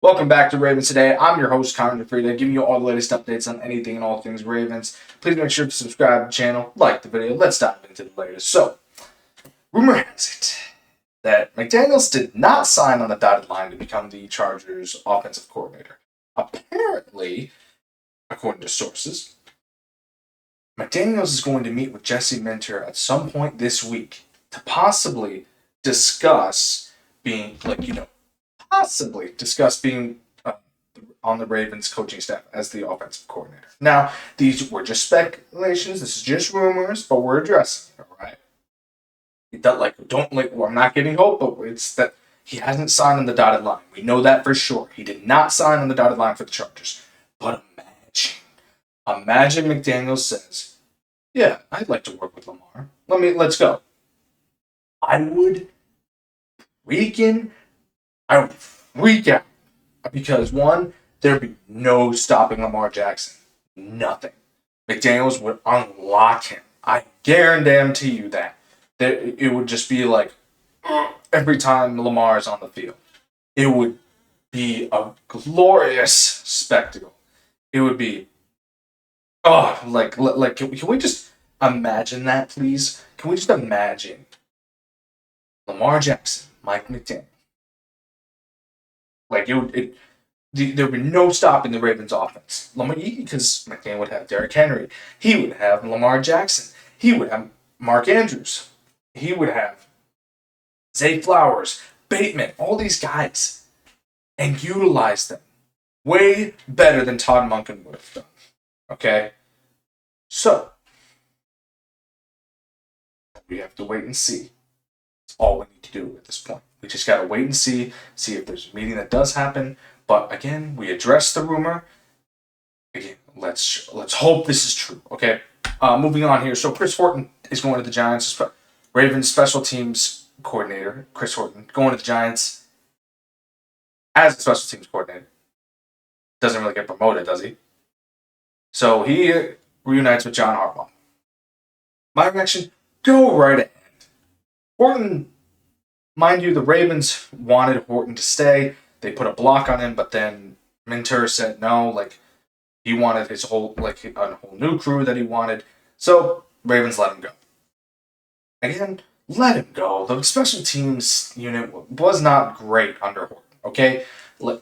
Welcome back to Ravens Today. I'm your host, Connor Gioffreda, giving you all the latest updates on anything and all things Ravens. Please make sure to subscribe to the channel, like the video. Let's dive into the latest. So, rumor has it that McDaniels did not sign on the dotted line to become the Chargers' offensive coordinator. Apparently, according to sources, McDaniels is going to meet with Jesse Minter at some point this week to possibly discuss being, possibly discuss being on the Ravens coaching staff as the offensive coordinator. Now, these were just speculations. This is just rumors, but we're addressing it, all right? I'm not giving hope, but it's that he hasn't signed on the dotted line. We know that for sure. He did not sign on the dotted line for the Chargers. But imagine McDaniels says, "Yeah, I'd like to work with Lamar. Let's go." I would freaking I would freak out because one, there'd be no stopping Lamar Jackson. Nothing. McDaniels would unlock him. I guarantee you that. It would just be like every time Lamar is on the field. It would be a glorious spectacle. It would be can we just imagine that, please? Can we just imagine Lamar Jackson, Mike McDaniel? There would be no stopping the Ravens' offense. Because McDaniel would have Derrick Henry. He would have Lamar Jackson. He would have Mark Andrews. He would have Zay Flowers, Bateman, all these guys, and utilize them way better than Todd Monken would have done. Okay? So, we have to wait and see. That's all we need to do at this point. We just got to wait and see if there's a meeting that does happen. But again, we addressed the rumor. Again, let's hope this is true. Okay, moving on here. So Chris Horton is going to the Giants. Ravens special teams coordinator, Chris Horton, going to the Giants as a special teams coordinator. Doesn't really get promoted, does he? So he reunites with John Harbaugh. My reaction: go right ahead. Horton, mind you, the Ravens wanted Horton to stay. They put a block on him, but then Minter said no. He wanted his whole a whole new crew that he wanted. So Ravens let him go. Again, let him go. The special teams unit was not great under Horton. Okay,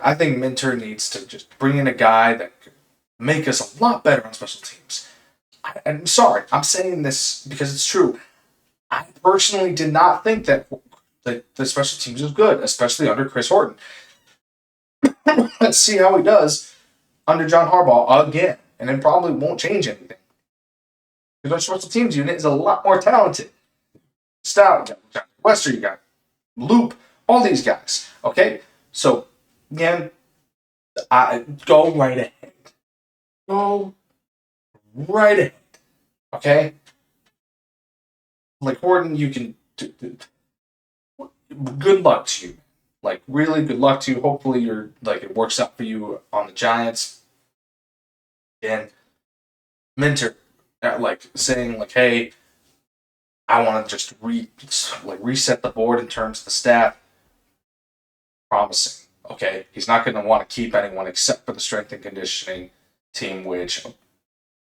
I think Minter needs to just bring in a guy that could make us a lot better on special teams. I'm sorry, I'm saying this because it's true. I personally did not think that the special teams was good, especially under Chris Horton. Let's see how he does under John Harbaugh again, and it probably won't change anything. Because our special teams unit is a lot more talented. Stout, you got Wester, you got Loop, all these guys. Okay, so again, go right ahead. Go right ahead. Okay, Horton, you can. Good luck to you. Really good luck to you. Hopefully it works out for you on the Giants. And Minter saying hey, I want to just reset the board in terms of the staff. Promising. Okay, he's not going to want to keep anyone except for the strength and conditioning team, which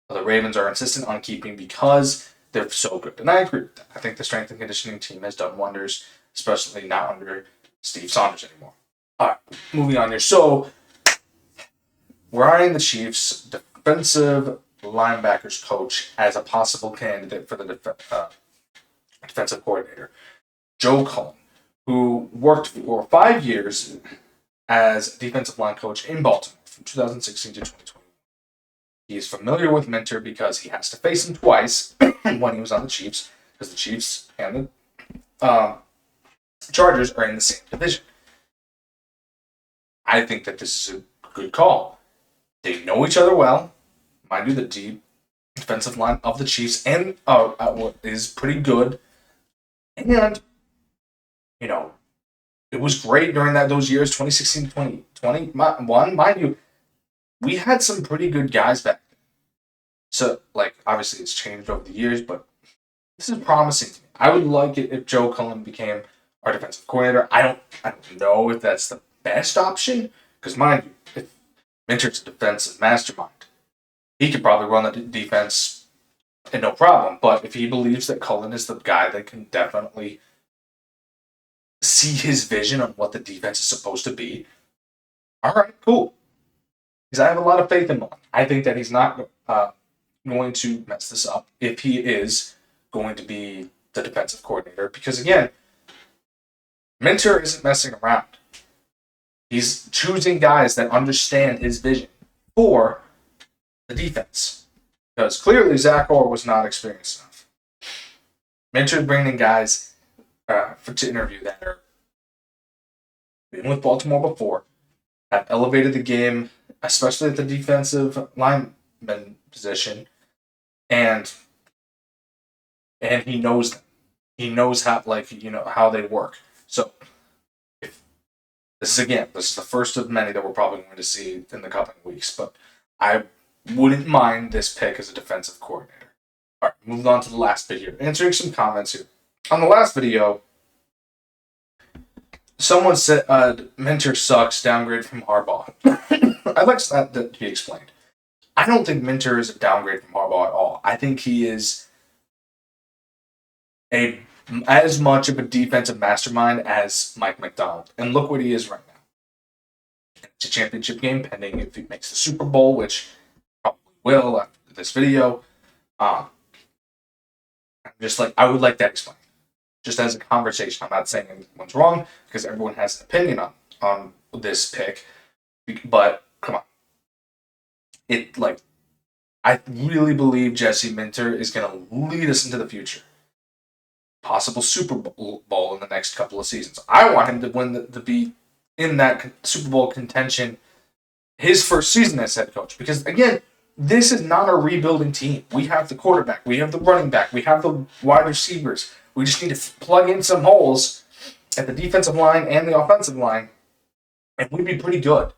the Ravens are insistent on keeping because they're so good. And I agree with that. I think the strength and conditioning team has done wonders, especially not under Steve Saunders anymore. All right, moving on here. So, we're eyeing the Chiefs' defensive linebackers coach as a possible candidate for the defensive coordinator. Joe Cullen, who worked for 5 years as a defensive line coach in Baltimore from 2016 to 2020. He is familiar with Minter because he has to face him twice when he was on the Chiefs, because the Chiefs and the Chargers are in the same division. I think that this is a good call. They know each other well. Mind you, the deep defensive line of the Chiefs and is pretty good. And it was great during those years, 2016 to 2021. Mind you, we had some pretty good guys back then. So, obviously it's changed over the years, but this is promising to me. I would like it if Joe Cullen became our defensive coordinator. I don't know if that's the best option Because mind you, if Minter's a defensive mastermind, he could probably run the defense and no problem. But if he believes that Cullen is the guy that can definitely see his vision on what the defense is supposed to be, all right, cool. Because I have a lot of faith in him. I think that he's not going to mess this up if he is going to be the defensive coordinator. Because again, Minter isn't messing around. He's choosing guys that understand his vision for the defense. Because clearly Zach Orr was not experienced enough. Minter's bringing in guys to interview that are been with Baltimore before, have elevated the game, especially at the defensive lineman position, and he knows them. He knows how they work. So this is the first of many that we're probably going to see in the coming weeks, but I wouldn't mind this pick as a defensive coordinator. All right, moving on to the last video. Answering some comments here. On the last video, someone said Minter sucks, downgrade from Harbaugh. I'd like that to be explained. I don't think Minter is a downgrade from Harbaugh at all. I think he is as much of a defensive mastermind as Mike McDonald. And look what he is right now. It's a championship game pending if he makes the Super Bowl, which probably will after this video. I would like that explained. Just as a conversation. I'm not saying anyone's wrong because everyone has an opinion on this pick. But come on. I really believe Jesse Minter is going to lead us into the future. Possible Super Bowl in the next couple of seasons. I want him to win to be in that Super Bowl contention his first season as head coach. Because again, this is not a rebuilding team. We have the quarterback, we have the running back, we have the wide receivers. We just need to plug in some holes at the defensive line and the offensive line, and we'd be pretty good.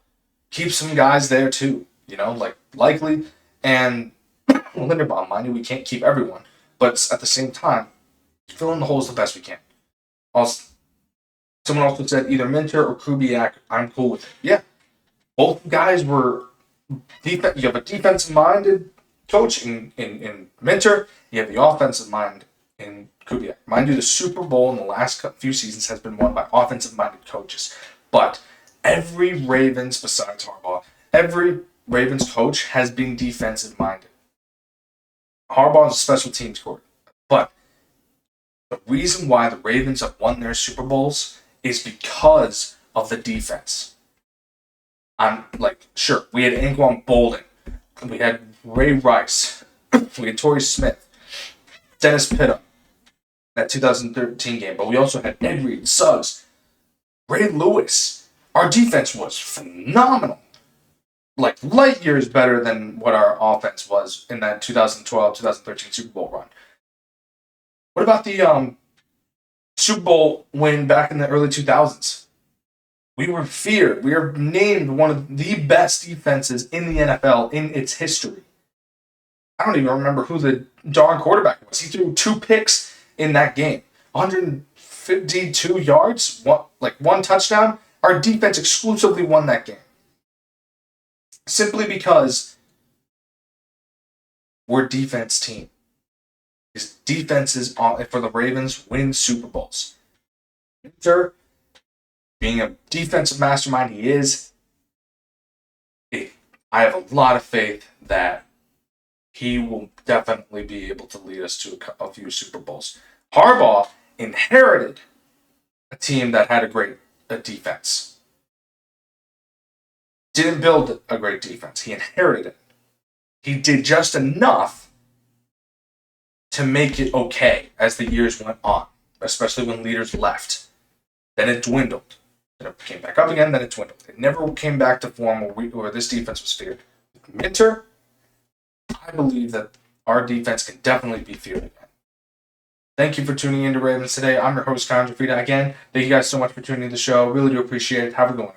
Keep some guys there too, like Likely and Linderbaum. Mind you, we can't keep everyone, but at the same time, fill in the holes the best we can. Also, someone also said either Minter or Kubiak. I'm cool with it. Yeah, both guys were defense. You have a defensive-minded coach in Minter. You have the offensive-minded in Kubiak. Mind you, the Super Bowl in the last few seasons has been won by offensive-minded coaches. But every Ravens, besides Harbaugh, every Ravens coach has been defensive-minded. Harbaugh is a special teams coach. But the reason why the Ravens have won their Super Bowls is because of the defense. Sure, we had Anquan Bolden. We had Ray Rice. We had Torrey Smith. Dennis Pitta. That 2013 game. But we also had Ed Reed, Suggs, Ray Lewis. Our defense was phenomenal. Light years better than what our offense was in that 2012-2013 Super Bowl run. What about the Super Bowl win back in the early 2000s? We were feared. We were named one of the best defenses in the NFL in its history. I don't even remember who the darn quarterback was. He threw 2 picks in that game. 152 yards, one touchdown. Our defense exclusively won that game. Simply because we're a defense team. His defenses for the Ravens win Super Bowls. Minter, being a defensive mastermind he is, I have a lot of faith that he will definitely be able to lead us to a few Super Bowls. Harbaugh inherited a team that had a great defense. Didn't build a great defense. He inherited it. He did just enough to make it okay as the years went on, especially when leaders left. Then it dwindled. Then it came back up again, then it dwindled. It never came back to form where this defense was feared. With Minter, I believe that our defense can definitely be feared again. Thank you for tuning in to Ravens today. I'm your host, Connor Gioffreda. Again, thank you guys so much for tuning in to the show. Really do appreciate it. Have a good one.